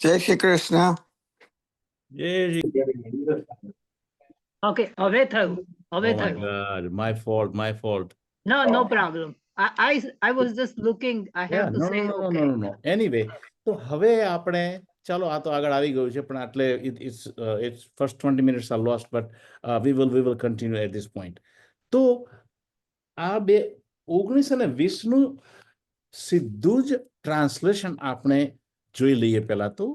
જય શ્રી કૃષ્ણ. Okay, હવે થયું. હવે Oh my થયું. God, my fault. No problem. I was just looking. I have Yeah, to no, say no, no, okay. no, no, no. Anyway, તો હવે આપણે ચાલો આ તો આગળ આવી ગયું છે પણ આટલે it's first 20 minutes are lost, but we will continue at this point. તો આ 1920 નું સીધું જ ટ્રાન્સલેશન આપણે જોઈ લઈએ પહેલા તો.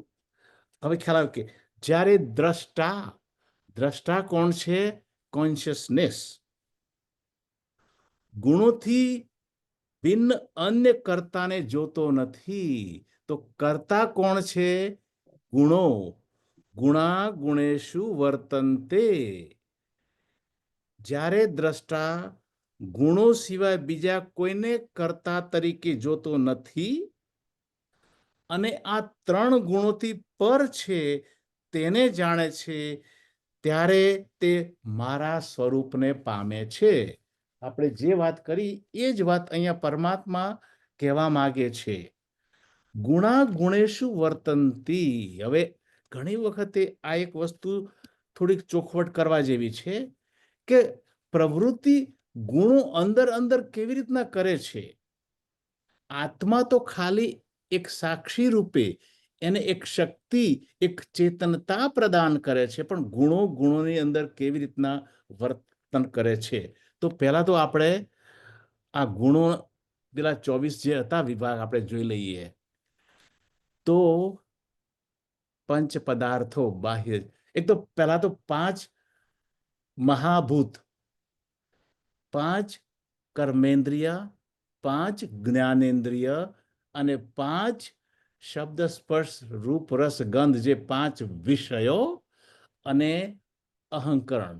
હવે ખ્યાલ આવે કે જ્યારે દ્રષ્ટા કોણ છે? કોન્શિયસનેસ. ગુણોથી ભિન્ન અન્ય કર્તાને જોતો નથી. તો કર્તા કોણ છે? ગુણો. ગુણા ગુણેશુ વર્તન્તે. જ્યારે દ્રષ્ટા ગુણો સિવાય બીજા કોઈને કર્તા તરીકે જોતો નથી અને આ ત્રણ ગુણોથી પર છે તેને જાણે છે, ત્યારે તે મારા સ્વરૂપને પામે છે. આપણે જે વાત કરી એ જ વાત અહીંયા પરમાત્મા કહેવા માંગે છે. ગુણા ગુણેશુ વર્તંતી. હવે ઘણી વખતે આ એક વસ્તુ થોડીક ચોખવટ કરવા જેવી છે કે પ્રવૃત્તિ ગુણો અંદર કેવી રીતના કરે છે. આત્મા તો ખાલી એક સાક્ષી રૂપે એને એક શક્તિ, એક ચેતનતા પ્રદાન કરે છે, પણ ગુણોની અંદર કેવી રીતના વર્તન કરે છે. તો પહેલા તો આપણે આ ગુણો પેલા 24 જે હતા વિભાગ આપણે જોઈ લઈએ. તો પંચ પદાર્થો બાહ્ય, એક તો પહેલા તો 5 મહાભૂત, 5 કર્મેન્દ્રિય, 5 જ્ઞાનેન્દ્રિય અને 5 શબ્દ સ્પર્શ રૂપ રસ ગંધ, જે 5 વિષયો અને અહંકરણ,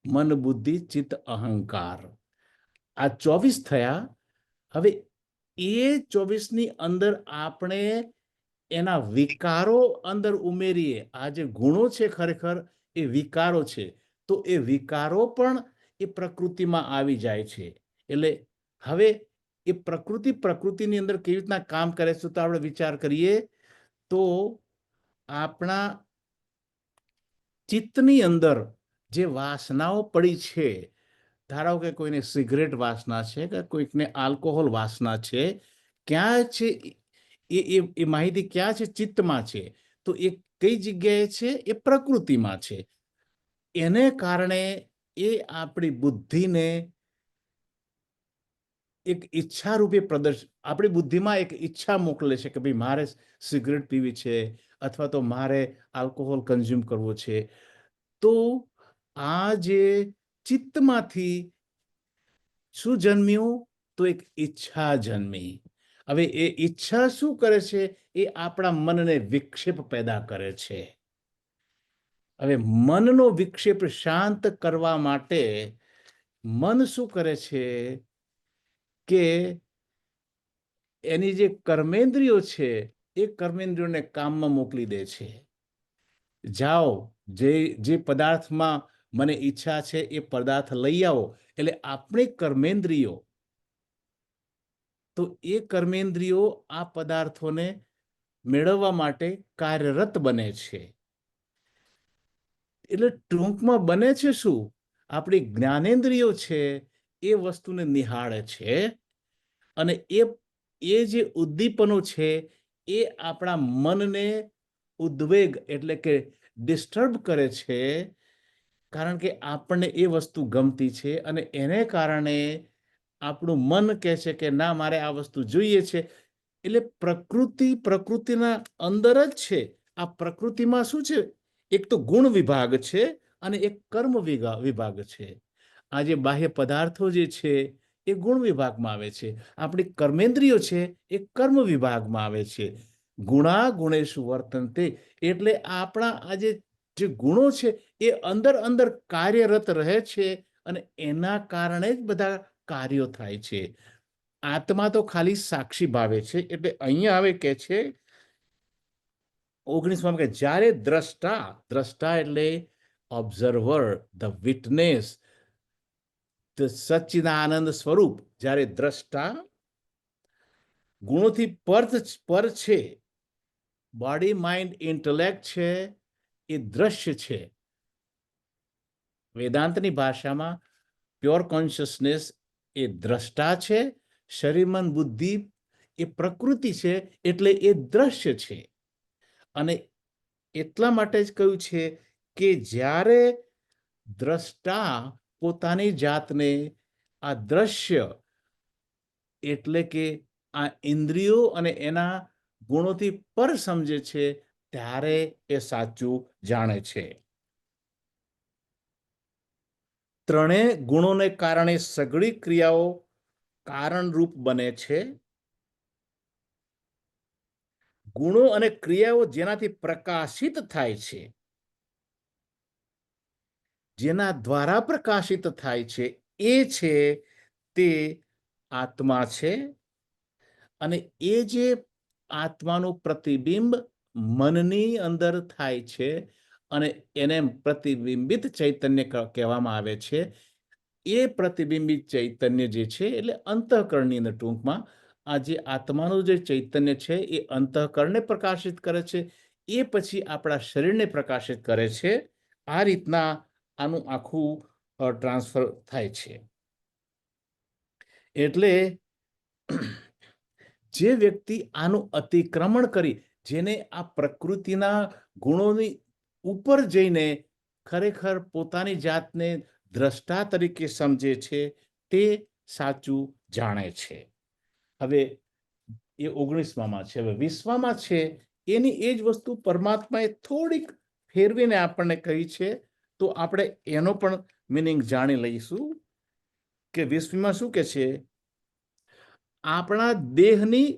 મન બુદ્ધિ ચિત્ત અહંકાર. આ 24 થયા. હવે એ 24 ની અંદર આપણે એના વિકારો અંદર ઉમેરીએ. આ જે ગુણો છે ખરેખર એ વિકારો છે, તો એ વિકારો પણ એ પ્રકૃતિમાં આવી જાય છે. એટલે હવે એ પ્રકૃતિની અંદર કેવી રીતના કામ કરે છે તો આપણે વિચાર કરીએ તો આપણા ચિત્તની અંદર જે વાસનાઓ પડી છે, ધારો કે કોઈને સિગરેટ વાસના છે કે કોઈકને આલ્કોહોલ વાસના છે, ક્યાં છે એ માહિતી ક્યાં છે? ચિત્તમાં છે. તો એ કઈ જગ્યાએ છે? એ પ્રકૃતિમાં છે. એને કારણે એ આપણી બુદ્ધિને એક ઈચ્છા રૂપે આપણી બુદ્ધિમાં એક ઈચ્છા મોકલે છે કે ભાઈ મારે સિગરેટ પીવી છે અથવા તો મારે આલ્કોહોલ કન્ઝ્યુમ કરવો છે. તો આ જે ચિત્તમાંથી શું જન્મ્યું? તો એક ઈચ્છા જન્મી. હવે એ ઈચ્છા શું કરે છે? એ આપણા મનને વિક્ષેપ પેદા કરે છે. હવે મનનો વિક્ષેપ શાંત કરવા માટે મન શું કરે છે કે એની જે કર્મેન્દ્રિયો છે એ કર્મેન્દ્રિયોને કામમાં મોકલી દે છે. જાઓ, જે પદાર્થમાં મને ઈચ્છા છે એ પદાર્થ લઈ આવો. એટલે આપણી કર્મેન્દ્રિયો, તો એ કર્મેન્દ્રિયો આ પદાર્થોને મેળવવા માટે કાર્યરત બને છે. એટલે ટૂંકમાં બને છે શું? આપણી જ્ઞાનેન્દ્રિયો છે એ વસ્તુને નિહાળે છે અને એ જે ઉદ્દીપનો છે એ આપણા મનને ઉદ્વેગ એટલે કે ડિસ્ટર્બ કરે છે, કારણ કે આપણને એ વસ્તુ ગમતી છે અને એને કારણે આપણું મન કહે છે કે ના, મારે આ વસ્તુ જોઈએ છે. એટલે પ્રકૃતિના અંદર જ છે. આ પ્રકૃતિમાં શું છે? એક તો ગુણ વિભાગ છે અને એક કર્મ વિભાગ છે. આ જે બાહ્ય પદાર્થો જે છે એ ગુણ વિભાગમાં આવે છે. આપણી કર્મેન્દ્રિયો છે એ કર્મ વિભાગમાં આવે છે. ગુણા ગુણેશુ વર્તન્તે. એટલે આપણા આ જે ગુણો છે એ અંદર કાર્યરત રહે છે અને એના કારણે જ બધા કાર્યો થાય છે. આત્મા તો ખાલી સાક્ષી ભાવે છે. એટલે અહીંયા હવે કે છે 19માં કે જ્યારે દ્રષ્ટા એટલે ઓબ્ઝર્વર, ધ વિટનેસ, ધ સચ્ચિદાનંદ સ્વરૂપ, જ્યારે દ્રષ્ટા ગુણોથી પર છે બોડી માઇન્ડ ઇન્ટેલેક્ટ છે એ દ્રશ્ય છે. વેદાંતની ભાષામાં પ્યોર કોન્શિયસનેસ એ દ્રષ્ટા છે, શરીર મન બુદ્ધિ એ પ્રકૃતિ છે, એટલે એ દ્રશ્ય છે. અને એટલા માટે જ કહ્યું છે કે જ્યારે દ્રષ્ટા પોતાની જાતને આ દ્રશ્ય એટલે કે આ ઇન્દ્રિયો અને એના ગુણોથી પર સમજે છે, ત્યારે એ સાચું જાણે છે. ત્રણેય ગુણોને કારણે સઘળી ક્રિયાઓ કારણરૂપ બને છે. ગુણો અને ક્રિયાઓ જેનાથી પ્રકાશિત થાય છે, જેના દ્વારા પ્રકાશિત થાય છે, એ છે તે આત્મા છે. અને એ જે આત્માનું પ્રતિબિંબ મનની અંદર થાય છે અને એને પ્રતિબિંબિત ચૈતન્ય કહેવામાં આવે છે. એ પ્રતિબિંબિત ચૈતન્ય જે છે એટલે અંતઃકરણની અંદર ટૂંકમાં આ જે આત્માનું જે ચૈતન્ય છે એ અંતઃકરણને પ્રકાશિત કરે છે, એ પછી આપણા શરીરને પ્રકાશિત કરે છે. આ રીતના આનું આખું ટ્રાન્સફર થાય છે. એટલે જે વ્યક્તિ આનું અતિક્રમણ કરી, જેને આ પ્રકૃતિના ગુણોની ઉપર જઈને ખરેખર પોતાની જાતને દ્રષ્ટા તરીકે સમજે છે, તે સાચું જાણે છે. હવે એ 19માં છે. હવે 20માં છે એની એ જ વસ્તુ પરમાત્માએ થોડીક ફેરવીને આપણને કહી છે, તો આપણે એનો પણ મિનિંગ જાણી લઈશું કે 20માં શું કે છે. આપણા દેહની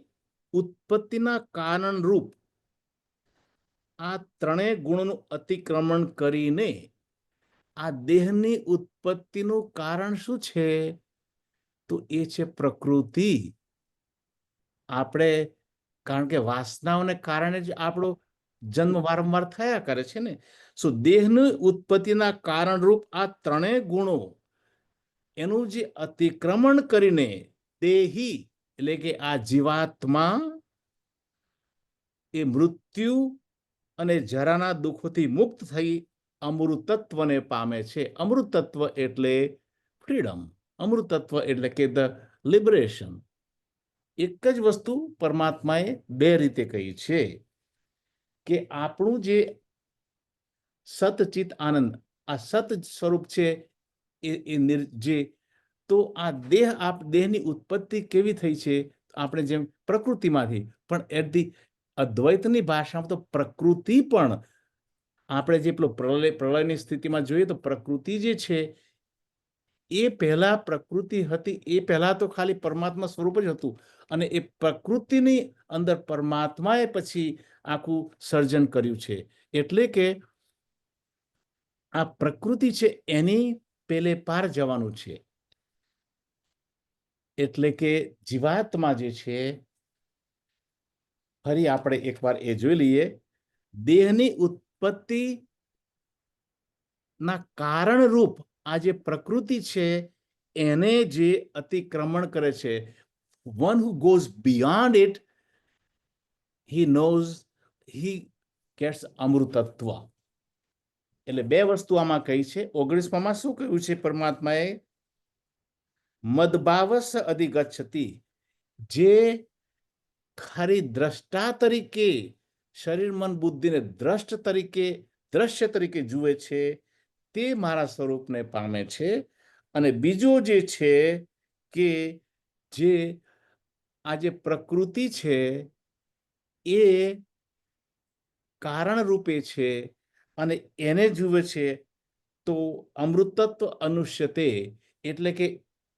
ઉત્પત્તિના કારણરૂપ આ ત્રણેય ગુણોનું અતિક્રમણ કરીને આ દેહની ઉત્પત્તિનું કારણ શું છે? તો એ છે પ્રકૃતિ. આપણે કારણ કે વાસનાઓને કારણે જ આપણો જન્મ વારંવાર થયા કરે છે ને. દેહની ઉત્પત્તિના કારણરૂપ આ ત્રણેય ગુણો એનું જે અતિક્રમણ કરીને દેહી એટલે કે આ જીવાત્મા એ મૃત્યુ અને જરાના દુઃખોથી મુક્ત થઈ અમૃતત્વને પામે છે. અમૃતત્વ એટલે ફ્રીડમ, અમૃતત્વ એટલે કે ધ લિબરેશન. એક જ વસ્તુ પરમાત્માએ બે રીતે કહી છે કે આપણું જે સતચિત આનંદ, આ સત સ્વરૂપ છે જે, તો આ દેહની ઉત્પત્તિ કેવી થઈ છે? આપણે જેમ પ્રકૃતિમાંથી, પણ એટ ધી અદ્વૈતની ભાષામાં તો પ્રકૃતિ પણ આપણે જે પેલો પ્રલયની સ્થિતિમાં જોઈએ તો પ્રકૃતિ જે છે એ પહેલા પ્રકૃતિ હતી, એ પહેલા તો ખાલી પરમાત્મા સ્વરૂપ જ હતું, અને એ પ્રકૃતિની અંદર પરમાત્માએ પછી આખું સર્જન કર્યું છે. એટલે કે આ પ્રકૃતિ છે એની પેલે પાર જવાનું છે. એટલે કે જીવાત્મા જે છે, ફરી આપણે એકવાર એ જોઈ લઈએ. દેહની ઉત્પત્તિ ના કારણરૂપ આ જે પ્રકૃતિ છે એને જે અતિક્રમણ કરે છે, one who goes beyond it, he knows, he gets અમૃતત્વ. એટલે બે વસ્તુ આમાં કહી છે. 19માં શું કહ્યું છે પરમાત્માએ? મદભાવસ અધિગચ્છતિ, જે ખરી દ્રષ્ટા તરીકે શરીર મન બુદ્ધિને દ્રશ્ય તરીકે જુએ છે, તે મારા સ્વરૂપને પામે છે. અને બીજો જે છે કે જે આ જે પ્રકૃતિ છે એ કારણ રૂપે છે અને એને જુએ છે, તો અમૃતત્વ અનુષ્યતે, એટલે કે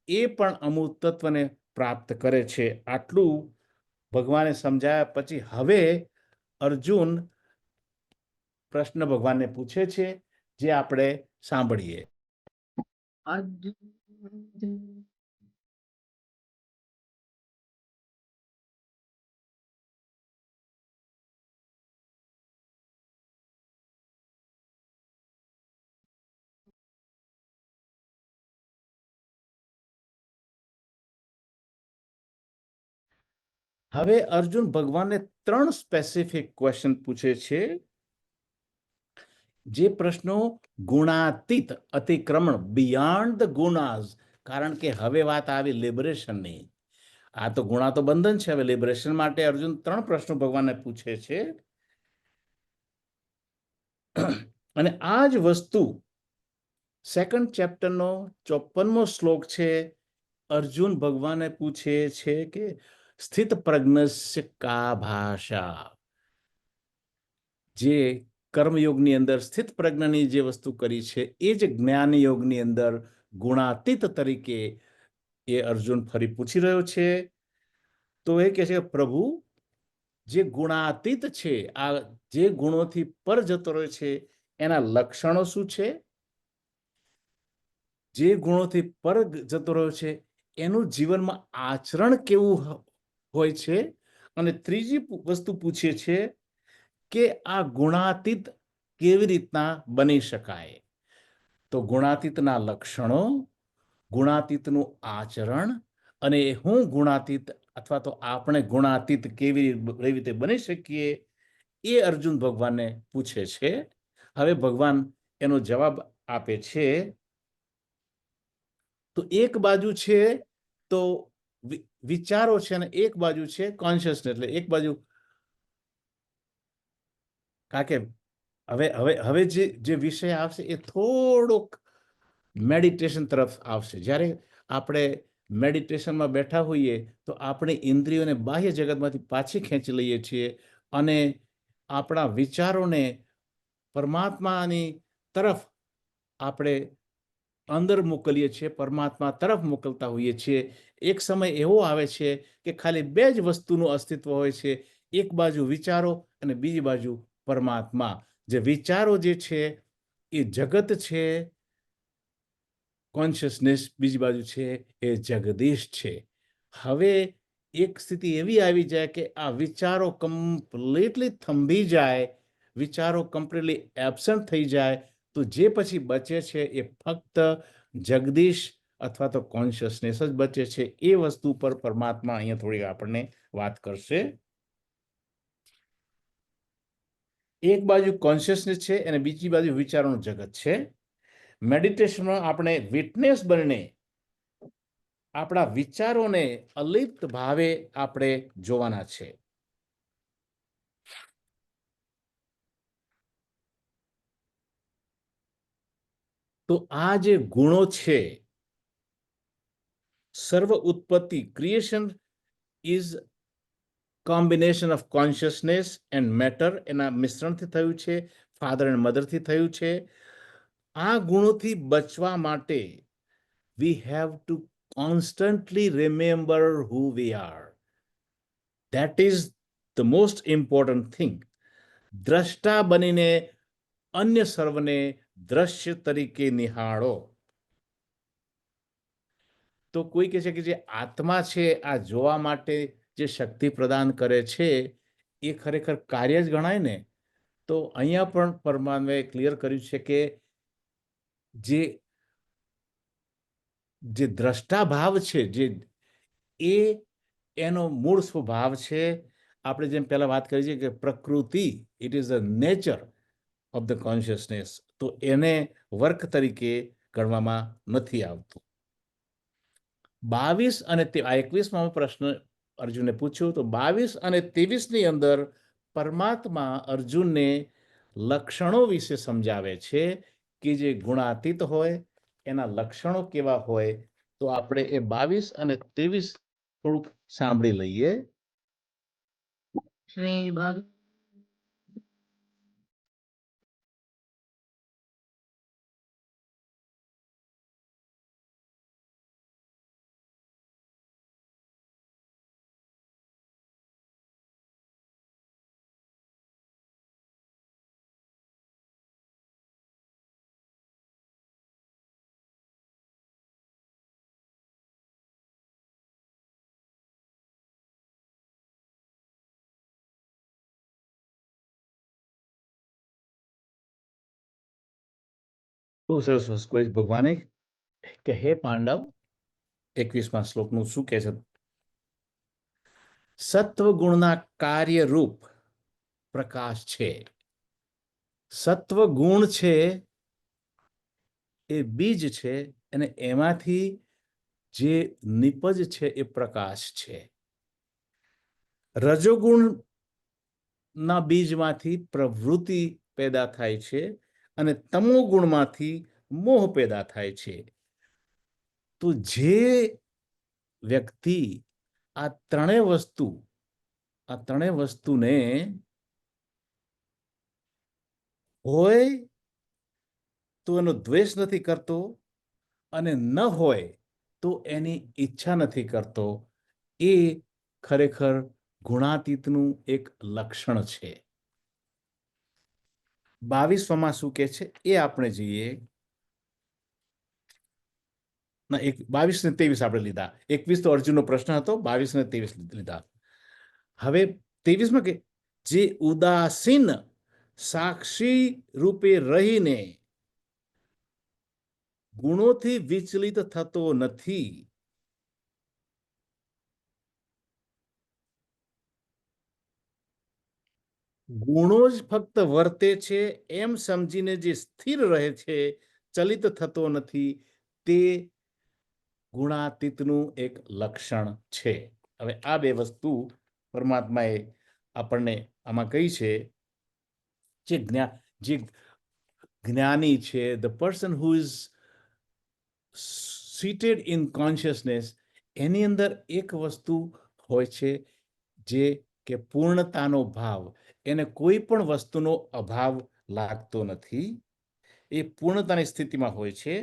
એ પણ અમૃતત્વને પ્રાપ્ત કરે છે. આટલું ભગવાને સમજાયા પછી હવે અર્જુન પ્રશ્ન ભગવાનને પૂછે છે, જે આપણે સાંભળીએ. હવે અર્જુન ભગવાનને 3 સ્પેસિફિક ક્વેશ્ચન પૂછે છે, જે પ્રશ્નો ગુણાતીત અતિક્રમણ બિયોન્ડ ધ ગુણાઝ, કારણ કે હવે વાત આવી લિબરેશનની. આ તો ગુણા તો બંધન છે, હવે લિબરેશન માટે અર્જુન 3 પ્રશ્નો ભગવાનને પૂછે છે. અને આ જ વસ્તુ 2nd ચેપ્ટરનો 54મો શ્લોક છે. અર્જુન ભગવાનને પૂછે છે કે સ્થિત પ્રજ્ઞસ્ય કા ભાષા, જે કર્મયોગની અંદર સ્થિત પ્રજ્ઞની જે વસ્તુ કરી છે એ જ જ્ઞાન યોગની અંદર ગુણાતીત તરીકે એ અર્જુન ફરી પૂછી રહ્યો છે. તો એ કહે છે કે પ્રભુ, જે ગુણાતીત છે, આ જે ગુણોથી પર જતો રહ્યો છે, એના લક્ષણો શું છે? જે ગુણોથી પર જતો રહ્યો છે એનું જીવનમાં આચરણ કેવું હોય છે? અને ત્રીજી વસ્તુ પૂછે છે કે આ ગુણાતીત કેવી રીતના બની શકાય? તો ગુણાતીતના લક્ષણો, ગુણાતીતનું આચરણ, અને હું ગુણાતીત અથવા તો આપણે ગુણાતીત કેવી રીતે બની શકીએ, એ અર્જુન ભગવાનને પૂછે છે. હવે ભગવાન એનો જવાબ આપે છે. તો એક બાજુ છે તો વિચારો છે અને એક બાજુ છે કોન્શિયસનેસ, એટલે એક બાજુ, કારણ કે હવે હવે હવે જે વિષય આવશે એ થોડોક મેડિટેશન તરફ આવશે. જ્યારે આપણે મેડિટેશનમાં બેઠા હોઈએ તો આપણે ઇન્દ્રિયોને બાહ્ય જગતમાંથી પાછી ખેંચી લઈએ છીએ અને આપણા વિચારોને પરમાત્માની તરફ આપણે અંદર મોકલીએ છીએ, પરમાત્મા તરફ મોકલતા હોઈએ છીએ. એક સમય એવો આવે છે કે ખાલી 2 જ વસ્તુનું અસ્તિત્વ હોય છે, એક બાજુ વિચારો અને બીજી બાજુ પરમાત્મા. જે વિચારો જે છે એ જગત છે, કોન્શિયસનેસ બીજી બાજુ છે એ જગદીશ છે. હવે એક સ્થિતિ એવી આવી જાય કે આ વિચારો કમ્પ્લીટલી થંભી જાય, વિચારો કમ્પ્લીટલી એબસન્ટ થઈ જાય, તો જે પછી બચે છે એ ફક્ત જગદીશ અથવા તો કોન્શિયસનેસ જ બચે છે. એ વસ્તુ પર પરમાત્મા અહીંયા થોડી આપણને વાત કરશે. એક બાજુ કોન્શિયસનેસ છે અને બીજી બાજુ વિચારોનું જગત છે. મેડિટેશનમાં આપણે વિટનેસ બનીને આપણા વિચારોને અલિપ્ત ભાવે આપણે જોવાના છે. તો આ જે ગુણો છે, સર્વ ઉત્પત્તિ, creation is combination of consciousness and matter, એના મિશ્રણથી થયું છે, ફાધર એન્ડ મધરથી થયું છે. આ ગુણોથી બચવા માટે we have to constantly remember who we are. That is the most important thing. દ્રષ્ટા બનીને અન્ય સર્વને દ્રશ્ય તરીકે નિહાળો. તો કોઈ કહે છે કે જે આત્મા છે આ જોવા માટે જે શક્તિ પ્રદાન કરે છે એ ખરેખર કાર્ય જ ગણાય ને. તો અહીંયા પણ પરમાત્માએ ક્લિયર કર્યું છે કે જે દ્રષ્ટા ભાવ છે, જે એ એનો મૂળ સ્વભાવ છે. આપણે જેમ પહેલા વાત કરી છે કે પ્રકૃતિ, it is a nature of the consciousness, તો એને વર્ક તરીકે ગણવામાં નથી આવતું. 22 અને 21માં પ્રશ્ન અર્જુને પૂછ્યો, તો 22 અને 23ની અંદર પરમાત્મા અર્જુનને લક્ષણો વિશે સમજાવે છે કે જે ગુણાતીત હોય એના લક્ષણો કેવા હોય. તો આપણે એ 22 અને 23 થોડુંક સાંભળી લઈએ. શ્રી ભગ બહુ સરસ વસ્તુ ભગવાને કે હે પાંડવ, 21મા શ્લોકનું શું કહે છે? સત્વગુણના કાર્યરૂપ પ્રકાશ છે. સત્વગુણ છે એ બીજ છે અને એમાંથી જે નિપજ છે એ પ્રકાશ છે. રજોગુણના બીજમાંથી પ્રવૃત્તિ પેદા થાય છે અને તમોગુણમાંથી મોહ પેદા થાય છે. તો જે વ્યક્તિ આ ત્રણેય વસ્તુને હોય તો એનો દ્વેષ નથી કરતો અને ન હોય તો એની ઈચ્છા નથી કરતો, એ ખરેખર ગુણાતીતનું એક લક્ષણ છે. 22માં શું કે છે એ આપણે જોઈએ. ના, 22 ને 23 આપણે લીધા. 21 તો અર્જુનનો પ્રશ્ન હતો, 22 ને 23 લીધા. હવે 23માં કે જે ઉદાસીન સાક્ષી રૂપે રહીને ગુણોથી વિચલિત થતો નથી, ગુણો જ ફક્ત વર્તે છે એમ સમજીને જે સ્થિર રહે છે, ચલિત થતો નથી, તે ગુણાતીતનું એક લક્ષણ છે. હવે આ બે વસ્તુ પરમાત્માએ આપણને આમાં કહી છે. જે જ્ઞાની છે, the person who is seated in consciousness, એની અંદર એક વસ્તુ હોય છે જે કે પૂર્ણતાનો ભાવ. એને કોઈ પણ વસ્તુનો અભાવ લાગતો નથી, એ પૂર્ણતાની સ્થિતિમાં હોય છે.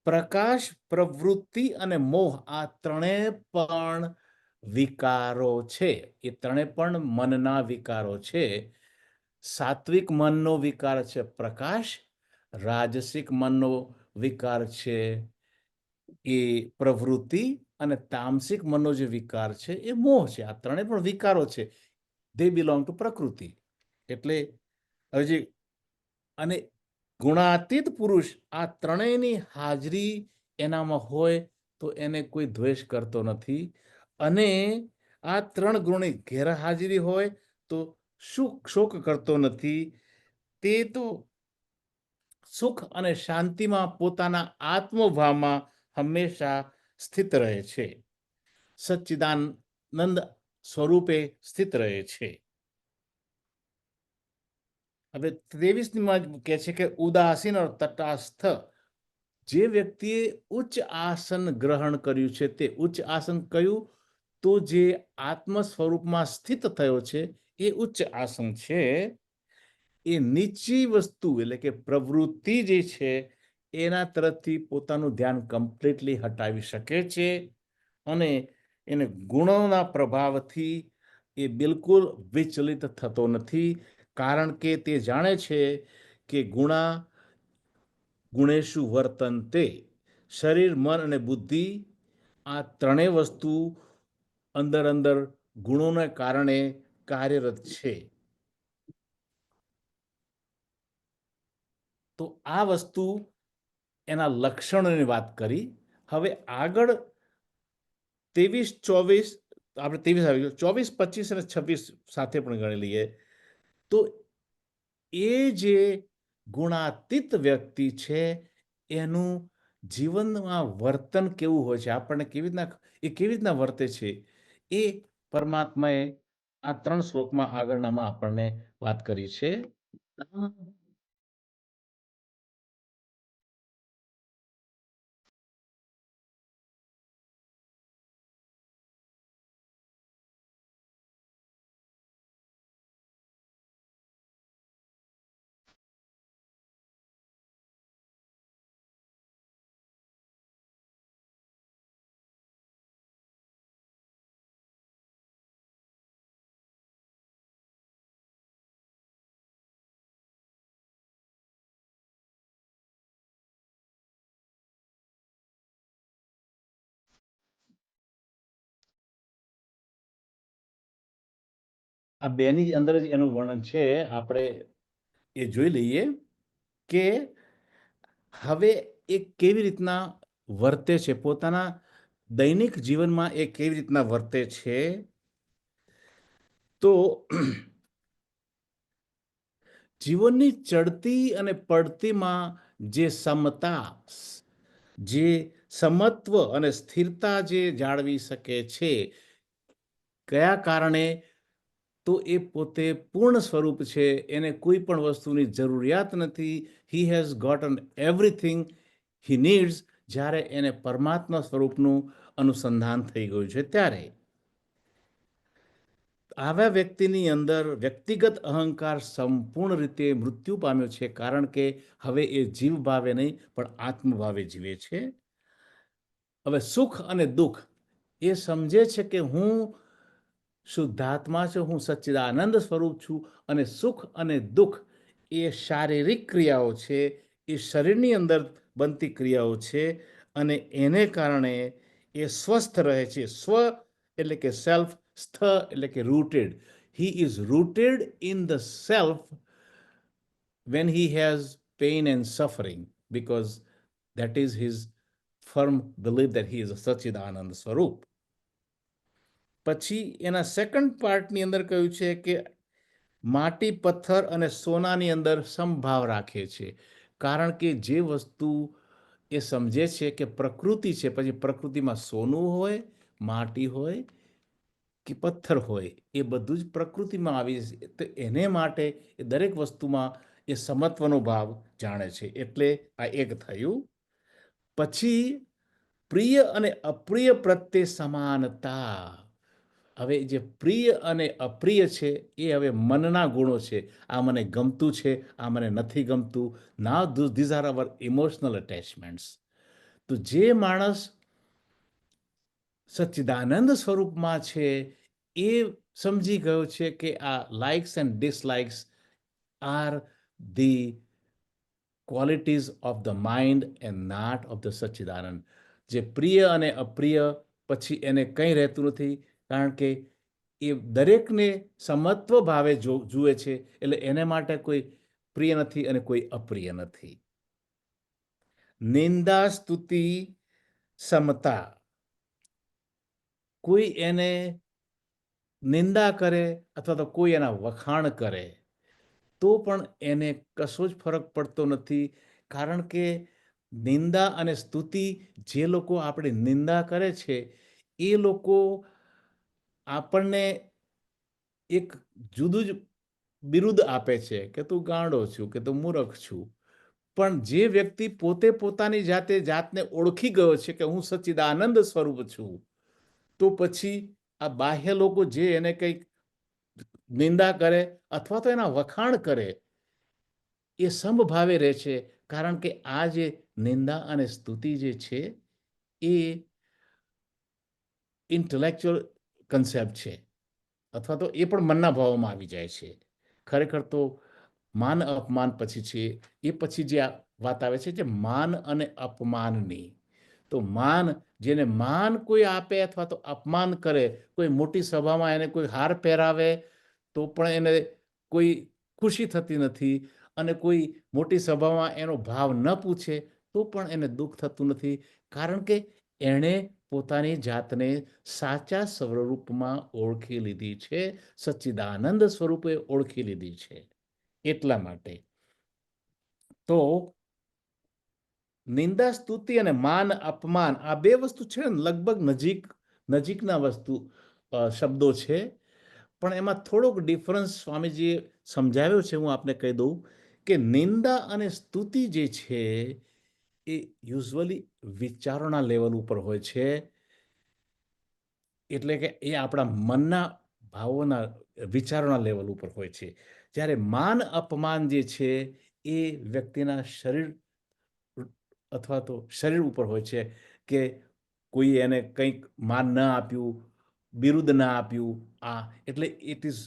પ્રકાશ, પ્રવૃત્તિ અને મોહ આ ત્રણેય પણ વિકારો છે. એ ત્રણેય પણ મનના વિકારો છે. સાત્વિક મનનો વિકાર છે પ્રકાશ, રાજસિક મનનો વિકાર છે એ પ્રવૃત્તિ અને તામસિક મનનો જે વિકાર છે એ મોહ છે. આ ત્રણેય પણ વિકારો છે. દે બિલોંગ ટુ પ્રકૃતિ. એટલે હજી અને ગુણાતીત પુરુષ આ ત્રણેયની હાજરી એનામાં હોય તો એને કોઈ દ્વેષ કરતો નથી, અને આ ત્રણ ગુણની ગેરહાજરી હોય તો શોક કરતો નથી. તે તો સુખ અને શાંતિમાં પોતાના આત્મભાવમાં હંમેશા સ્થિત રહે છે, સચ્ચિદાનંદ સ્વરૂપે સ્થિત રહે છે. હવે 23માં કહે છે કે ઉદાસીન और તટસ્થ, જે વ્યક્તિએ ઉચ્ચ આસન ગ્રહણ કર્યું છે, તે ઉચ્ચ આસન કયું? તો જે આત્મ સ્વરૂપમાં સ્થિત થયો છે એ ઉચ્ચ આસન છે. એ નીચી વસ્તુ એટલે કે પ્રવૃત્તિ જે છે એના તરફથી પોતાનું ધ્યાન કમ્પ્લીટલી હટાવી શકે છે, અને એને ગુણોના પ્રભાવથી એ બિલકુલ વિચલિત થતો નથી, કારણ કે તે જાણે છે કે ગુણેશુ વર્તન્તે, શરીર, મન અને બુદ્ધિ આ ત્રણેય વસ્તુ અંદર ગુણોને કારણે કાર્યરત છે. તો આ વસ્તુ એના લક્ષણોની વાત કરી. હવે આગળ 23-24 આપણે 23 આવી ગયું, 24-25 અને 26 સાથે પણ ગણી લઈએ તો એ જે ગુણાતીત વ્યક્તિ છે એનું જીવનમાં વર્તન કેવું હોય છે, આપણને કેવી રીતના વર્તે છે, એ પરમાત્માએ આ 3 શ્લોકમાં આગળનામાં આપણને વાત કરી છે. આ બેની અંદર જ એનું વર્ણન છે, આપણે એ જોઈ લઈએ કે હવે એ કેવી રીતના વર્તે છે, પોતાના દૈનિક જીવનમાં એ કેવી રીતના વર્તે છે, તો જીવનની ચડતી અને પડતીમાં જે સમતા, જે સમત્વ અને સ્થિરતા જે જાળવી શકે છે, કયા કારણે? તો એ પોતે પૂર્ણ સ્વરૂપ છે, એને કોઈ પણ વસ્તુની જરૂરિયાત નથી. He has gotten everything he needs. જ્યારે એને પરમાત્મા સ્વરૂપનું અનુસંધાન થઈ ગયું છે, ત્યારે આવા વ્યક્તિની અંદર વ્યક્તિગત અહંકાર સંપૂર્ણ રીતે મૃત્યુ પામ્યો છે, કારણ કે હવે એ જીવ ભાવે નહીં પણ આત્મભાવે જીવે છે. હવે સુખ અને દુઃખ એ સમજે છે કે હું શુદ્ધાત્મા છું, હું સચ્ચિદાનંદ સ્વરૂપ છું, અને સુખ અને દુઃખ એ શારીરિક ક્રિયાઓ છે, એ શરીરની અંદર બનતી ક્રિયાઓ છે, અને એને કારણે એ સ્વસ્થ રહે છે. સ્વ એટલે કે સેલ્ફ, સ્થ એટલે કે rooted. He is rooted in the self when he has pain and suffering, because that is his firm belief that he is a Sachidanand Swarup. પછી એના સેકન્ડ પાર્ટની અંદર કહ્યું છે કે માટી, પથ્થર અને સોનાની અંદર સમભાવ રાખે છે, કારણ કે જે વસ્તુ એ સમજે છે કે પ્રકૃતિ છે, પછી પ્રકૃતિમાં સોનું હોય, માટી હોય કે પથ્થર હોય, એ બધું જ પ્રકૃતિમાં આવી છે. તો એને માટે એ દરેક વસ્તુમાં એ સમત્વનો ભાવ જાણે છે. એટલે આ એક થયું. પછી પ્રિય અને અપ્રિય પ્રત્યે સમાનતા. હવે જે પ્રિય અને અપ્રિય છે એ હવે મનના ગુણો છે. આ મને ગમતું છે, આ મને નથી ગમતું. નાવ ધીઝ આર અવર ઇમોશનલ અટેચમેન્ટ્સ. તો જે માણસ સચ્ચિદાનંદ સ્વરૂપમાં છે, એ સમજી ગયો છે કે આ likes and dislikes are the qualities of the mind and not of the Sachchidananda. જે પ્રિય અને અપ્રિય પછી એને કંઈ રહેતું નથી, કારણ કે એ દરેકને સમત્વ ભાવે જુએ છે, એટલે એને માટે કોઈ પ્રિય નથી અને કોઈ અપ્રિય નથી. નિંદા, સ્તુતિ, સમતા. કોઈ એને નિંદા કરે અથવા તો કોઈ એના વખાણ કરે તો પણ એને કશો જ ફરક પડતો નથી, કારણ કે નિંદા અને સ્તુતિ, જે લોકો આપણે નિંદા કરે છે એ લોકો આપણને એક જુદું જ બિરુદ આપે છે કે તું ગાંડો છું, કે તું મૂર્ખ છું. પણ જે વ્યક્તિ પોતે પોતાની જાતને ઓળખી ગયો છે કે હું સચ્ચિદાનંદ સ્વરૂપ છું, તો પછી આ બાહ્ય લોકો જે એને કંઈક નિંદા કરે અથવા તો એના વખાણ કરે, એ સમભાવે રહે છે, કારણ કે આ જે નિંદા અને સ્તુતિ જે છે એ ઇન્ટેલેક્ચ્યુઅલ કન્સેપ્ટ છે, અથવા તો એ પણ મનના ભાવોમાં આવી જાય છે. ખરેખર તો માન અપમાન પછી છે, એ પછી જે આ વાત આવે છે જે માન અને અપમાનની. તો માન, જેને માન કોઈ આપે અથવા તો અપમાન કરે, કોઈ મોટી સભામાં એને કોઈ હાર પહેરાવે તો પણ એને કોઈ ખુશી થતી નથી, અને કોઈ મોટી સભામાં એનો ભાવ ન પૂછે તો પણ એને દુઃખ થતું નથી, કારણ કે એણે પોતાની જાતને સાચા સ્વરૂપમાં ઓળખી લીધી છે, સચ્ચિદાનંદ સ્વરૂપે ઓળખી લીધી છે. એટલા માટે તો નિંદા, સ્તુતિ અને માન, અપમાન, આ બે વસ્તુ છે ને લગભગ નજીકના શબ્દો છે, પણ એમાં થોડોક ડિફરન્સ સ્વામીજીએ સમજાવ્યો છે. હું આપને કહી દઉં કે નિંદા અને સ્તુતિ જે છે એ યુઝ્યુઅલી વિચારોના લેવલ ઉપર હોય છે, એટલે કે એ આપણા મનના ભાવોના વિચારોના લેવલ ઉપર હોય છે. જ્યારે માન અપમાન જે છે એ વ્યક્તિના શરીર અથવા તો શરીર ઉપર હોય છે, કે કોઈ એને કંઈક માન ન આપ્યું, બિરુદ ના આપ્યું, આ એટલે it is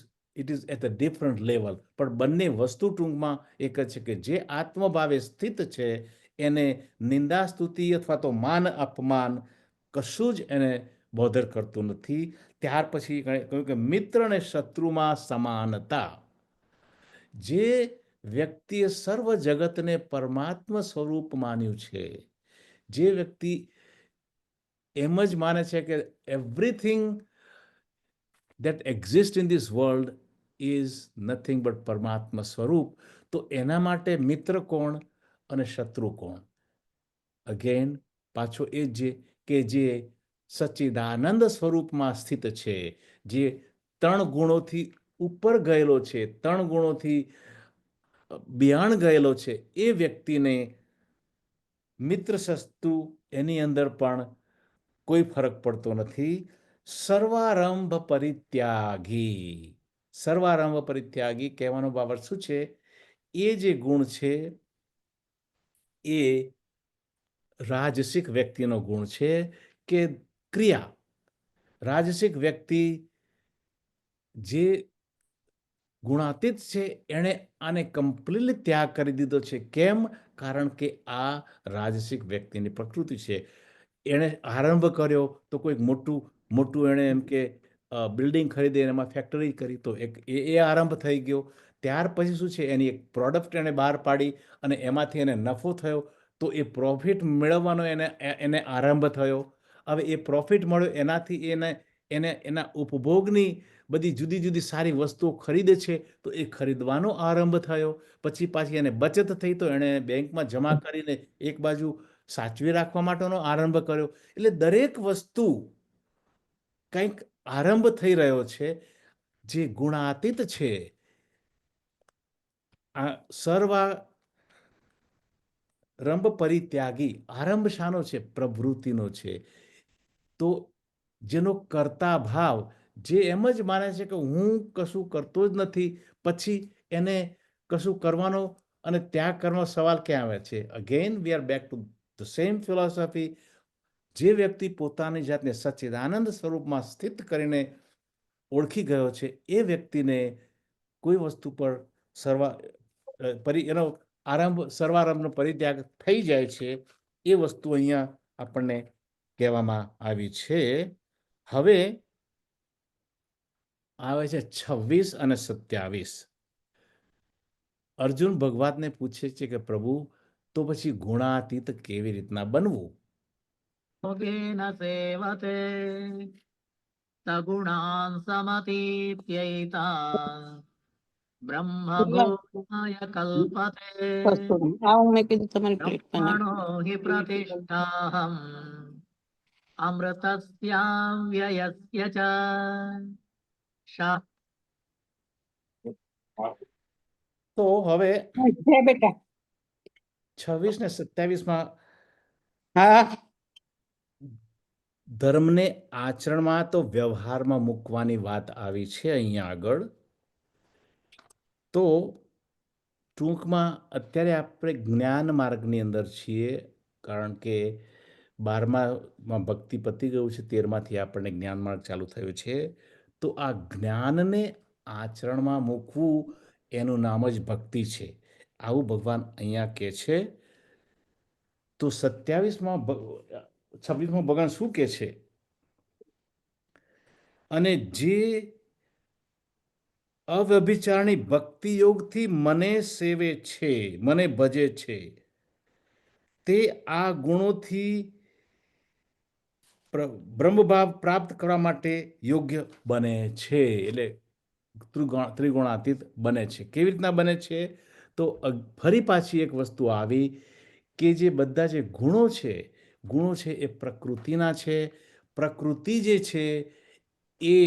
at a different level. પણ બંને વસ્તુ ટૂંકમાં એક જ છે કે જે આત્મભાવે સ્થિત છે એને નિંદા, સ્તુતિ અથવા તો માન અપમાન કશું જ એને બોધર કરતું નથી. ત્યાર પછી કહ્યું કે મિત્ર અને શત્રુમાં સમાનતા. જે વ્યક્તિએ સર્વ જગતને પરમાત્મા સ્વરૂપ માન્યું છે, જે વ્યક્તિ એમ જ માને છે કે everything that exists in this world is nothing but પરમાત્મા સ્વરૂપ, તો એના માટે મિત્ર કોણ અને શત્રુ કોણ? અગેન પાછો એ જ કે જે સચ્ચિદાનંદ સ્વરૂપમાં સ્થિત છે, જે 3 ગુણોથી ઉપર ગયેલો છે, 3 ગુણોથી બિયાણ ગયેલો છે, એ વ્યક્તિને મિત્ર શત્રુ એની અંદર પણ કોઈ ફરક પડતો નથી. સર્વારંભ પરિત્યાગી, સર્વારંભ પરિત્યાગી કહેવાનો બાબત શું છે? એ જે ગુણ છે એ રાજસિક વ્યક્તિનો ગુણ છે કે ક્રિયા. રાજસિક વ્યક્તિ જે ગુણાતીત છે એણે આને કમ્પ્લીટલી ત્યાગ કરી દીધો છે. કેમ? કારણ કે આ રાજસિક વ્યક્તિની પ્રકૃતિ છે. એણે આરંભ કર્યો તો કોઈક મોટું એણે એમ કે બિલ્ડિંગ ખરીદી એમાં ફેક્ટરી કરી, તો એ આરંભ થઈ ગયો. ત્યાર પછી શું છે, એની એક પ્રોડક્ટ એણે બહાર પાડી અને એમાંથી એને નફો થયો, તો એ પ્રોફિટ મેળવવાનો એને આરંભ થયો. હવે એ પ્રોફિટ મળ્યો એનાથી એને એના ઉપભોગની બધી જુદી જુદી સારી વસ્તુઓ ખરીદે છે, તો એ ખરીદવાનો આરંભ થયો. પછી પાછી એને બચત થઈ તો એણે બેંકમાં જમા કરીને એક બાજુ સાચવી રાખવા માટેનો આરંભ કર્યો. એટલે દરેક વસ્તુ કંઈક આરંભ થઈ રહ્યો છે. જે ગુણાતીત છે, આ સર્વારંભ પરિત્યાગી, આરંભ શાનો છે? પ્રવૃત્તિનો છે. તો જેનો કર્તા ભાવ, જે એમ જ માને છે કે હું કશું કરતો જ નથી, પછી એને કશું કરવાનો અને ત્યાગ કરવાનો સવાલ ક્યાં આવે છે? Again we are back to the same philosophy. જે વ્યક્તિ પોતાની જાતને સચ્ચિદાનંદ સ્વરૂપમાં સ્થિત કરીને ઓળખી ગયો છે, એ વ્યક્તિને કોઈ વસ્તુ પર એનો સર્વારંભનો પરિત્યાગ થઈ જાય છે. એ વસ્તુ અહીંયા આપણને કહેવામાં આવી છે. હવે આવે છે 26 અને 27. અર્જુન ભગવાનને પૂછે છે કે પ્રભુ, તો પછી ગુણાતીત કેવી રીતના બનવું? યોગેન સેવતે સગુણાન સમતીત્યૈતાન બ્રહ્મભૂતાય કલ્પતે આવું મેં કીધું તમારી પ્લેટમાં નાખો. બ્રહ્મણો હિ પ્રતિષ્ઠાહમ અમૃતસ્યાવ્યયસ્ય ચ તો હવે જય બેટા. 26 ને 27માં હા, ધર્મને આચરણમાં તો વ્યવહારમાં મૂકવાની વાત આવી છે અહીંયા આગળ. તો ટૂંકમાં અત્યારે આપણે જ્ઞાન માર્ગની અંદર છીએ, કારણ કે 12માં ભક્તિ પતી ગયું છે, 13માંથી આપણને જ્ઞાન માર્ગ ચાલુ થયો છે. તો આ જ્ઞાનને આચરણમાં મૂકવું એનું નામ જ ભક્તિ છે, આવું ભગવાન અહીંયા કહે છે. તો 26માં ભગવાન શું કહે છે? અને જે અવ્યભિચારની ભક્તિ યોગથી મને સેવે છે, મને ભજે છે, તે આ ગુણોથી બ્રહ્મભાવ પ્રાપ્ત કરવા માટે યોગ્ય બને છે. એટલે ત્રિગુણાતીત બને છે. કેવી રીતના બને છે? તો ફરી પાછી એક વસ્તુ આવી કે જે બધા જે ગુણો છે એ પ્રકૃતિના છે. પ્રકૃતિ જે છે એ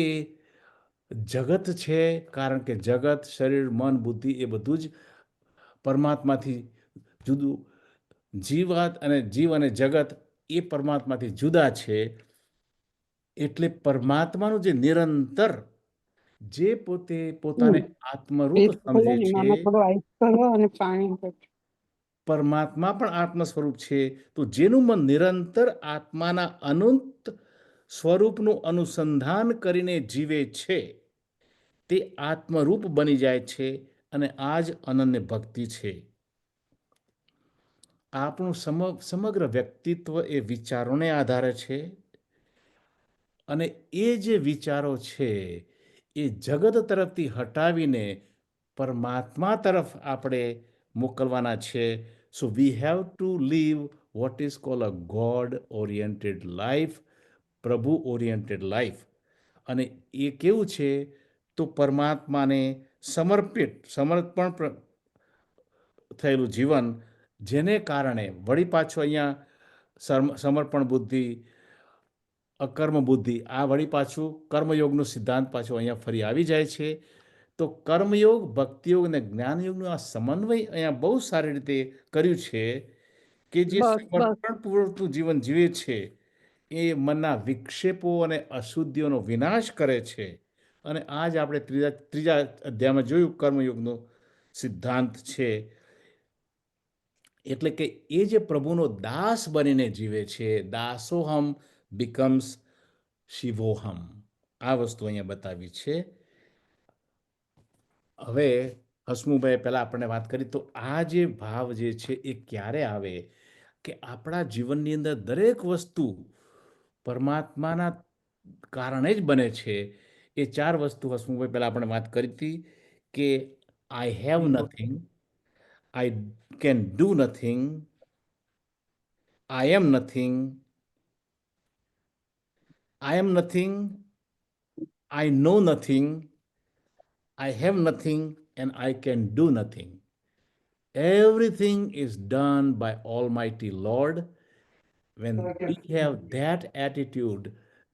જગત છે, કારણ કે જગત, શરીર, મન, બુદ્ધિ એ બધું જ પરમાત્માથી જુદું. જીવ અને જગત એ પરમાત્માથી જુદા છે. એટલે પરમાત્માનું જે નિરંતર, જે પોતે પોતાને આત્મરૂપ સમજે છે, થોડો આઈસ કરો અને પાણી આપો. પરમાત્મા પણ આત્મ સ્વરૂપ છે. તો જેનું મન નિરંતર આત્માના અનંત સ્વરૂપનું અનુસંધાન કરીને જીવે છે, તે આત્મરૂપ બની જાય છે. અને આ જ અનન્ય ભક્તિ છે. આપણું સમગ્ર વ્યક્તિત્વ એ વિચારોને આધારે છે. અને એ જે વિચારો છે એ જગત તરફથી હટાવીને પરમાત્મા તરફ આપણે મોકલવાના છે. So we have to live what is called a God oriented life. પ્રભુ ઓરિએન્ટેડ લાઈફ. અને એ કેવું છે તો પરમાત્માને સમર્પણ થયેલું જીવન, જેને કારણે વળી પાછો અહીંયા સમર્પણ બુદ્ધિ, અકર્મ બુદ્ધિ, આ વળી પાછું કર્મયોગનું સિદ્ધાંત પાછું અહીંયા ફરી આવી જાય છે. તો કર્મયોગ, ભક્તિયોગ અને જ્ઞાનયોગનું આ સમન્વય અહીંયા બહુ સારી રીતે કર્યું છે કે જે બસ સમર્પણપૂર્વકનું જીવન જીવે છે એ મનના વિક્ષેપો અને અશુદ્ધિઓનો વિનાશ કરે છે. અને આ જ આપણે ત્રીજા અધ્યાયમાં જોયું કર્મયોગનો સિદ્ધાંત છે. એટલે કે એ જે પ્રભુનો દાસ બનીને જીવે છે, દાસોહમ બીકમ્સ શિવોહમ, આ વસ્તુ અહીંયા બતાવી છે. હવે હસમુભાઈ પહેલા આપણને વાત કરી, તો આ જે ભાવ જે છે એ ક્યારે આવે કે આપણા જીવનની અંદર દરેક વસ્તુ પરમાત્માના કારણે જ બને છે. એ 4 વસ્તુ હસમુભાઈ પહેલા આપણે વાત કરી હતી કે I have nothing, I can do nothing, I am nothing, I am nothing, I know nothing, I have nothing, and I can do nothing. Everything is done by Almighty Lord. When we have that attitude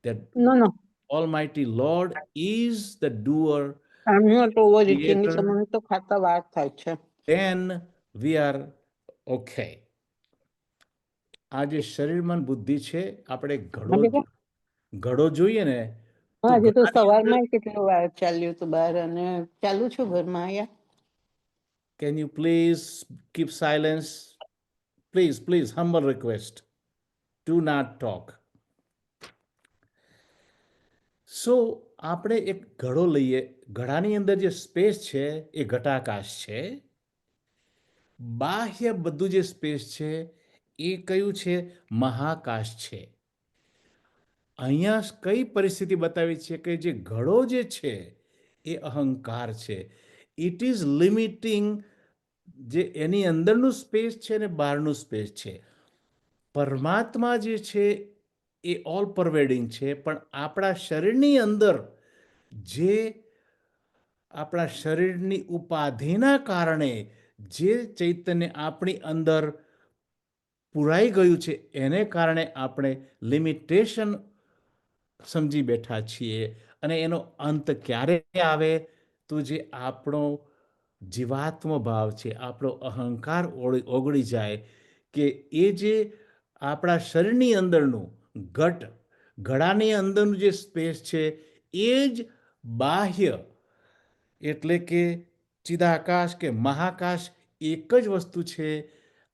that No. Almighty Lord is the doer, I'm not overeating. creator, મને તો ખાતા વાર થાય છે. then we are okay. આ જે શરીર મન બુદ્ધિ છે, આપણે ઘડો જોઈએ ને તો આજે તો ઘડાની અંદર, સવારમાં કેટલો વાર ચાલ્યું હતું બહાર અને ચાલુ છું ઘરમાં આયા. can you please keep silence? Please, humble request. Do not talk. So આપણે એક ઘડો લઈએ, ઘડાની અંદર જે સ્પેસ છે એ ઘટાકાશ છે. બાહ્ય બધું જે સ્પેસ છે એ કયું છે? મહાકાશ છે. અહીંયા કઈ પરિસ્થિતિ બતાવી છે કે જે ઘડો જે છે એ અહંકાર છે. ઇટ ઇઝ લિમિટિંગ જે એની અંદરનું સ્પેસ છે ને બહારનું સ્પેસ છે. પરમાત્મા જે છે એ ઓલ પરવેડિંગ છે, પણ આપણા શરીરની અંદર જે આપણા શરીરની ઉપાધિના કારણે જે ચૈતન્ય આપણી અંદર પુરાઈ ગયું છે એને કારણે આપણે લિમિટેશન સમજી બેઠા છીએ. અને એનો અંત ક્યારે આવે? તો જે આપણો જીવાત્મ ભાવ છે, આપણો અહંકાર ઓગળી જાય, કે એ જે આપણા શરીરની અંદરનું ઘડાની અંદરનું જે સ્પેસ છે એ જ બાહ્ય એટલે કે ચિદાકાશ કે મહાકાશ એક જ વસ્તુ છે.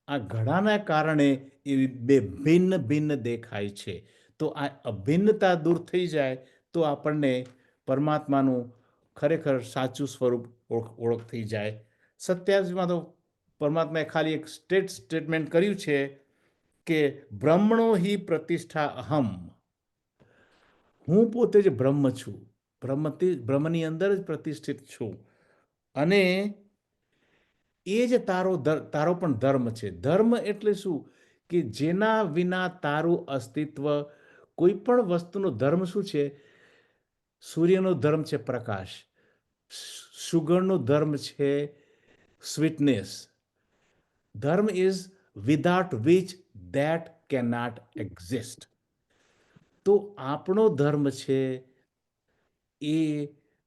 આ ઘડાના કારણે એ બે ભિન્ન દેખાય છે. તો આ અભિન્નતા દૂર થઈ જાય તો આપણને પરમાત્માનું ખરેખર સાચું સ્વરૂપ ઓળખ થઈ જાય. 27માં તો પરમાત્માએ ખાલી એક સ્ટેટમેન્ટ કર્યું છે કે બ્રહ્મણો હિ પ્રતિષ્ઠા અહમ, હું પોતે જ બ્રહ્મ છું, બ્રહ્મની અંદર જ પ્રતિષ્ઠિત છું, અને એ જ તારો પણ ધર્મ છે. ધર્મ એટલે શું? કે જેના વિના તારું અસ્તિત્વ, કોઈ પણ વસ્તુનો ધર્મ શું છે? સૂર્યનો ધર્મ છે પ્રકાશ, સુગરનો ધર્મ છે sweetness. Dharma is without which that can not exist. તો આપણો ધર્મ છે એ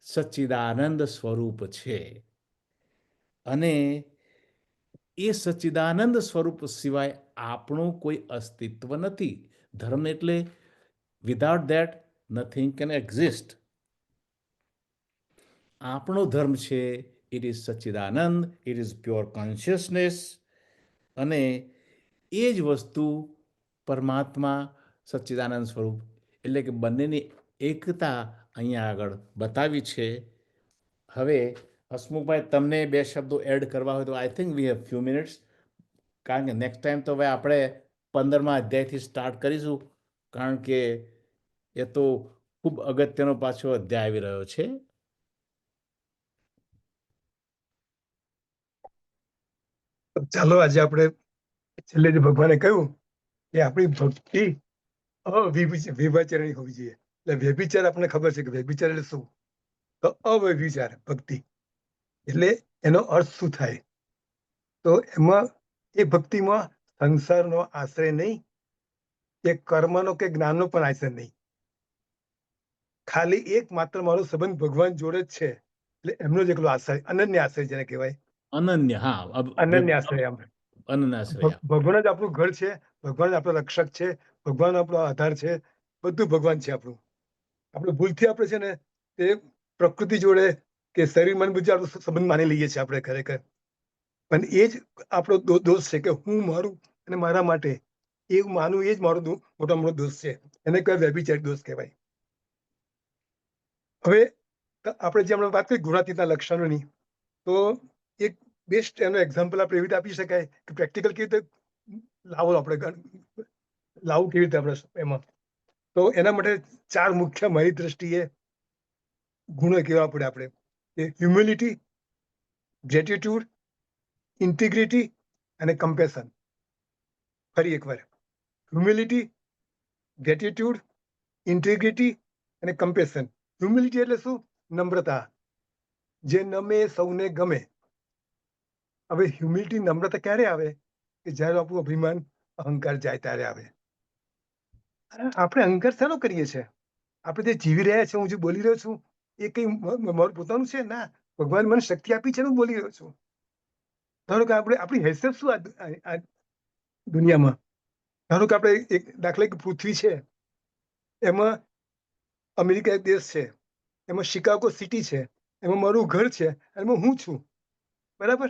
સચ્ચિદાનંદ સ્વરૂપ છે, અને એ સચ્ચિદાનંદ સ્વરૂપ સિવાય આપણું કોઈ અસ્તિત્વ નથી. ધર્મ એટલે without that nothing can exist. આપણો ધર્મ છે it is Sachchidanand, it is pure consciousness, અને એ જ વસ્તુ પરમાત્મા સચ્ચિદાનંદ સ્વરૂપ, એટલે કે બંનેની એકતા અહીંયા આગળ બતાવી છે. હવે હસમુખભાઈ, તમને 2 શબ્દો એડ કરવા હોય તો I think we have few minutes, કારણ કે નેક્સ્ટ ટાઈમ તો હવે આપણે 15મા અધ્યાયથી સ્ટાર્ટ કરીશું, કારણ કે એ તો ખૂબ અગત્યનો પાછો અધ્યાય આવી રહ્યો છે. ચાલો આજે આપણે છેલ્લે જે ભગવાને કહ્યું કે આપણી ભક્તિ વિભાચરણી હોવી જોઈએ. એટલે વ્યભિચાર આપણને ખબર છે કે વ્યભિચાર એટલે શું, તો અવ્યભિચાર ભક્તિ એટલે એનો અર્થ શું થાય, તો એમાં એ ભક્તિમાં સંસારનો આશ્રય નહીં, કે કર્મનો કે જ્ઞાનનો પણ આશ્રય નહીં, ખાલી એક માત્ર મારો સંબંધ ભગવાન જોડે જ છે, એટલે એમનો જ એકલો આશ્રય, અનન્ય આશ્રય જેને કહેવાય, અનન્ય, હા, અનન્ય આશ્રય. આમ અનન્યાશ્રય. ભગવાન જ આપણું ઘર છે, ભગવાન જ આપણો રક્ષક છે, ભગવાન આપણો આધાર છે, બધું ભગવાન છે આપણું. આપણે ભૂલથી આપણે છે ને તે પ્રકૃતિ જોડે કે શરીર મન બધું આપણો સંબંધ માની લઈએ છીએ આપણે ખરેખર, પણ એ જ આપણો દોષ છે કે હું મારું અને મારા માટે એ માનું, એ જ મારો મોટા મોટો દોષ છે. એને કહેવાય વ્યભિચારી દોષ કહેવાય. હવે આપણે જે હમણાં વાત કરી ગુણાતીતના લક્ષણોની, તો એક બેસ્ટ એનો એક્ઝામ્પલ આપણે એવી રીતે આપી શકાય કે પ્રેક્ટિકલ કેવી રીતે લાવવું કેવી રીતે આપણે એમાં, તો એના માટે 4 મુખ્ય મારી દ્રષ્ટિએ ગુણો કહેવા પડે આપણે, કે હ્યુમિલિટી, ગ્રેટિટ્યુડ, ઇન્ટિગ્રિટી અને કમ્પેશન. ફરી એકવાર, હ્યુમિલિટી, ગ્રેટિટ્યુડ, ઇન્ટિગ્રિટી અને કમ્પેશન. હ્યુમિલિટી એટલે શું? નમ્રતા, જે નમે સૌને ગમે. હવે હ્યુમિલિટી, નમ્રતા ક્યારે આવે? કે જ્યારે આપણું અભિમાન, અહંકાર જાય ત્યારે આવે. આપણે અહંકાર શાનો કરીએ છીએ? આપણે જે જીવી રહ્યા છે, હું જે બોલી રહ્યો છું એ કઈ મારું પોતાનું છે? ના, ભગવાન મને શક્તિ આપી છે, હું બોલી રહ્યો છું. ધારો કે આપણે આપણી હેસિયત શું આ દુનિયામાં? ધારો કે આપણે એક દાખલા કે પૃથ્વી છે, એમાં અમેરિકા એક દેશ છે, એમાં શિકાગો સિટી છે, એમાં મારું ઘર છે, એમાં હું છું, બરાબર?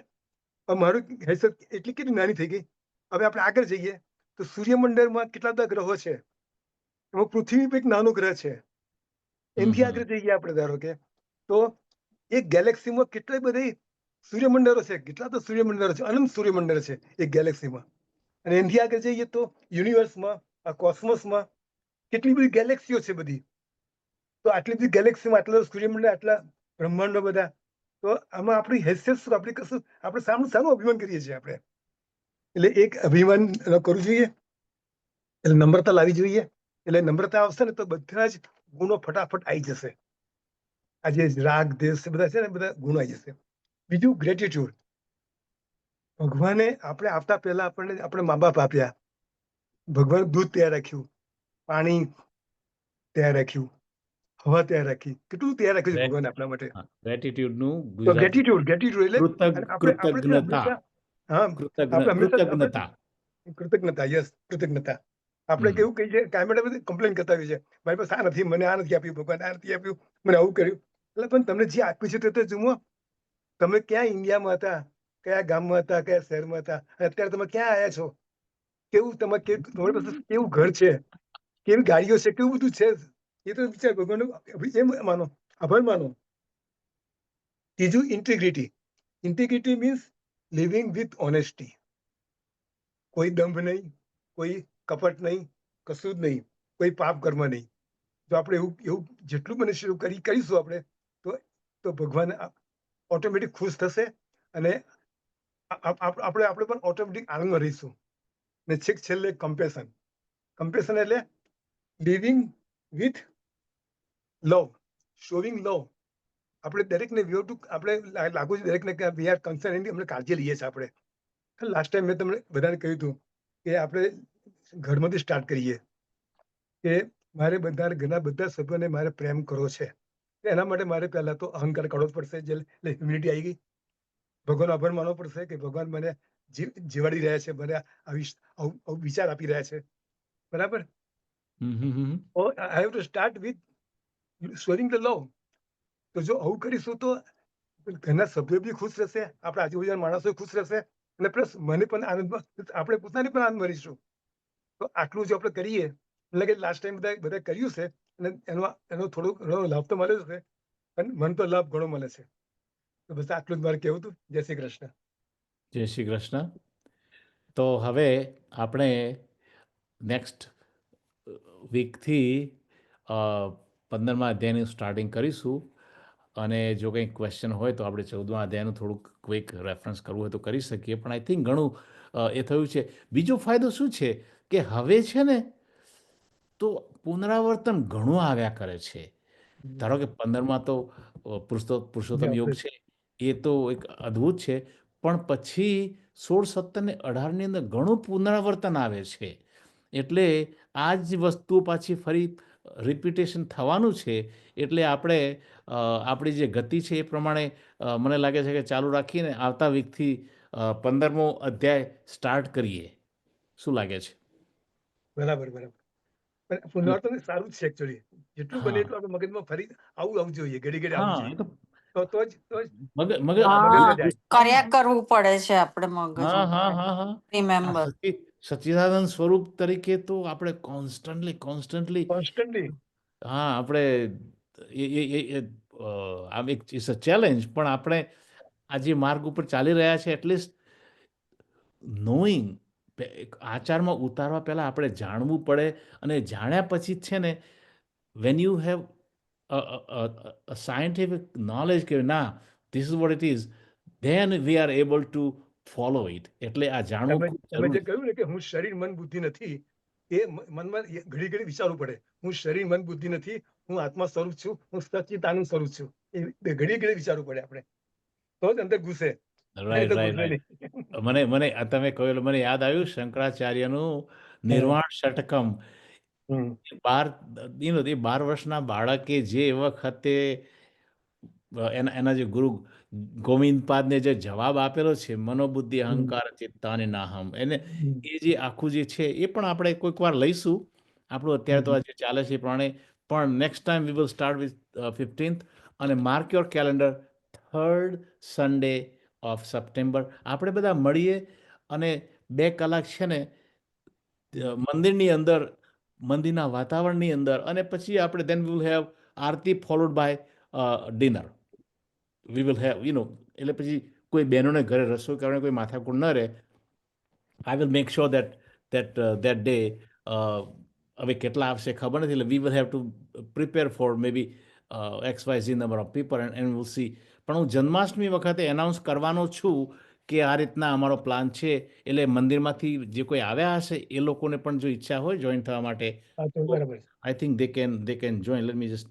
મારું હેસિયત એટલી કેટલી નાની થઈ ગઈ. હવે આપણે આગળ જઈએ તો સૂર્યમંડળમાં કેટલા બધા ગ્રહો છે, એમાં પૃથ્વી એક નાનો ગ્રહ છે. એનાથી આગળ જઈએ આપણે ધારો કે, તો એક ગેલેક્સીમાં કેટલી બધી સૂર્યમંડળો છે, કેટલા તો સૂર્યમંડળો છે, અનંત સૂર્યમંડળ છે એક ગેલેક્સીમાં. અને એનાથી આગળ જઈએ તો યુનિવર્સમાં, આ કોસ્મોસમાં કેટલી બધી ગેલેક્સીઓ છે બધી. તો આટલી બધી ગેલેક્સીમાં આટલા સૂર્યમંડળ, આટલા બ્રહ્માંડો બધા, તો આમાં આપણી હેસિયત શું? આપણે કશું આપણે સારું અભિમાન કરીએ છીએ આપણે. એટલે એક અભિમાન કરવું જોઈએ, એટલે નમ્રતા લાવવી જોઈએ. એટલે નમ્રતા આવશે ને તો બધા જ ગુણો ફટાફટ આવી જશે. આ જે રાગ દેશ બધા છે ને, બધા ગુણો આવી જશે. બીજું ગ્રેટિટ્યુડ. ભગવાને આપણે આવતા પહેલા આપણને આપણે મા બાપ આપ્યા, ભગવાન દૂધ તૈયાર રાખ્યું, પાણી તૈયાર રાખ્યું, હવા તૈયાર રાખી, કેટલું તૈયાર રાખ્યું છે ભગવાન આપણા માટે. ગ્રેટિટ્યુડનું તો ગ્રેટિટ્યુડ એટલે કૃતજ્ઞતા. આપણે હંમેશા કૃતજ્ઞતા, યસ, કૃતજ્ઞતા. આપણે કેવું કહીએ છીએ, કાંઈ માટે કમ્પ્લેન કરતા હોઈએ છીએ, મારી પાસે આ નથી, મને આ નથી આપ્યું, ભગવાન આ નથી આપ્યું, મને આવું કર્યું. એટલે પણ તમને જે આપ્યું છે તે તો જુઓ. તમે ક્યાં ઇન્ડિયામાં હતા, કયા ગામમાં હતા, કયા શહેરમાં હતા, અત્યારે તમે ક્યાં આવ્યા છો? કેવું તમારી પાસે કેવું ઘર છે, કેવી ગાડીઓ છે, કેવું બધું છે, એ તો વિચાર ભગવાન એમ માનો, આભાર માનો. ત્રીજું integrity. Integrity means living with honesty. કોઈ દંભ નહીં, કોઈ કપટ નહીં, કશું જ નહીં, કોઈ પાપ કર્મ નહીં. જો આપણે એવું જેટલું બને કરીશું આપણે, તો ભગવાન ઓટોમેટિક ખુશ થશે, અને આપણે પણ ઓટોમેટિક આનંદમાં રહીશું. ને છેલ્લે કમ્પેશન. કમ્પેશન એટલે લિવિંગ વિથ લવ, શોવિંગ લવ. આપણે દરેકને આપણે લાગુ છે દરેકને કે વી આર કન્સર્ન, અમને કાળજી લઈએ છીએ આપણે. લાસ્ટ ટાઈમ મેં તમને બધાને કહ્યું હતું કે આપણે ઘરમાંથી સ્ટાર્ટ કરીએ, કે મારે ઘરના બધા સભ્યોને મારે પ્રેમ કરવો છે. એના માટે મારે પહેલા તો અહંકાર કાઢવો જ પડશે, એટલે હ્યુમિલિટી આવી ગઈ. ભગવાન આભાર માનવો પડશે કે ભગવાન મને જીવાડી રહ્યા છે, મને આવું વિચાર આપી રહ્યા છે, બરાબર? I have to start with showing the love. તો જો આવું કરીશું તો ઘરના સભ્યો બી ખુશ રહેશે, આપણા આજુબાજુના માણસો ખુશ રહેશે, અને પ્લસ મને પણ આનંદમાં, આપણે પોતાને પણ આનંદ મળીશું. તો આટલું જો આપણે કરીએ, એટલે કે લાસ્ટ ટાઈમ બધા કર્યું છે, અને એનો થોડો ઘણો લાભ તો મળ્યો છે, અને મને તો લાભ ઘણો મળે છે. તો બસ આટલું જ મારે કહેવું હતું. જય શ્રી કૃષ્ણ. જય શ્રી કૃષ્ણ. તો હવે આપણે નેક્સ્ટ વીકથી 15મા અધ્યાયનું સ્ટાર્ટિંગ કરીશું, અને જો કંઈ ક્વેશ્ચન હોય તો આપણે 14મા અધ્યાયનું થોડુંક ક્વિક રેફરન્સ કરવું હોય તો કરી શકીએ. પણ આઈ થિંક ઘણું એ થયું છે. બીજો ફાયદો શું છે કે હવે છે ને તો પુનરાવર્તન ઘણું આવ્યા કરે છે. ધારો કે 15માં તો પુરુષોત્તમ યોગ છે, એ તો એક અદ્ભુત છે, પણ પછી 16, 17 ને 18ની અંદર ઘણું પુનરાવર્તન આવે છે. એટલે આ જ વસ્તુ પાછી ફરી રિપીટેશન થવાનું છે. એટલે આપણે આપણી જે ગતિ છે એ પ્રમાણે મને લાગે છે કે ચાલુ રાખીને આવતા વીકથી 15મો અધ્યાય સ્ટાર્ટ કરીએ. શું લાગે છે? બરાબર બરાબર. પણ પુનરાવર્તન સારું જ છે એકચ્યુઅલી. જેટલું બને હા એટલું આપણે મગજમાં ફરી આવવું જોઈએ, ઘડી ઘડી આવવું હા, એ જોઈએ. તો તો જ મગજ મગજ મગજમાં મગજ જાય. કર્યા કરવું પડે છે આપણે હા મગજમાં હા હા હા આ રિમેમ્બર. સચ્ચિદાનંદ સ્વરૂપ તરીકે તો આપણે કોન્સ્ટન્ટલી કોન્સ્ટન્ટલી હા આપણે આમ એક ઇટ્સ અ ચેલેન્જ, પણ આપણે આ જે માર્ગ ઉપર ચાલી રહ્યા છે એટલીસ્ટ નોઈંગ આચારમાં ઉતારવા પહેલાં આપણે જાણવું પડે, અને જાણ્યા પછી જ છે ને when you have scientific knowledge કે ના this is what it is, then we are able to follow it. એટલે આ જાણવું તમે ખૂબ તમે જે જરૂરી છે. કહ્યું ને કે હું શરીર મન બુદ્ધિ નથી, એ મનમાં ઘડી ઘડી વિચારવું પડે. હું શરીર મન બુદ્ધિ નથી, હું આત્મા સ્વરૂપ છું, હું સચ્ચિદાનંદ સ્વરૂપ છું. એ ઘડી ઘડી વિચારવું પડે આપણે, તો જ અંદર ઘૂસે. નહીં રાઈટ તો રાઈટ ઘૂસે રાઈટ. નહીં. મને આ તમે કહ્યું એટલે મને યાદ આવ્યું શંકરાચાર્યનું નિર્વાણ ષટકમ. હમ. 12 વર્ષના બાળકે જે વખતે એના જે ગુરુ ગોવિંદપાદને જે જવાબ આપેલો છે, મનોબુદ્ધિ અહંકાર ચિત્તાની નાહમ, એને એ જે આખું જે છે એ પણ આપણે કોઈક વાર લઈશું. આપણું અત્યારે તો આ જે ચાલે છે એ પ્રમાણે, પણ next time we will start with 15th, અને mark your calendar 3rd Sunday of September આપણે બધા મળીએ અને 2 કલાક છે ને મંદિરની અંદર, મંદિરના વાતાવરણની અંદર, અને પછી આપણે then we will have aarti followed by dinner. We will have એટલે પછી કોઈ બહેનોને ઘરે રસોઈ કરવાની કોઈ માથાકૂટ ન રહે. I will make sure that day હવે કેટલા આવશે ખબર નથી, એટલે we will have to prepare for maybe XYZ number of people and will see. પણ હું જન્માષ્ટમી વખતે એનાઉન્સ કરવાનો છું કે આ રીતના અમારો પ્લાન છે. એટલે મંદિરમાંથી જે કોઈ આવ્યા હશે એ લોકોને પણ જો ઈચ્છા હોય જોઈન થવા માટે, હા તો બરાબર છે. I think they can join. Let me just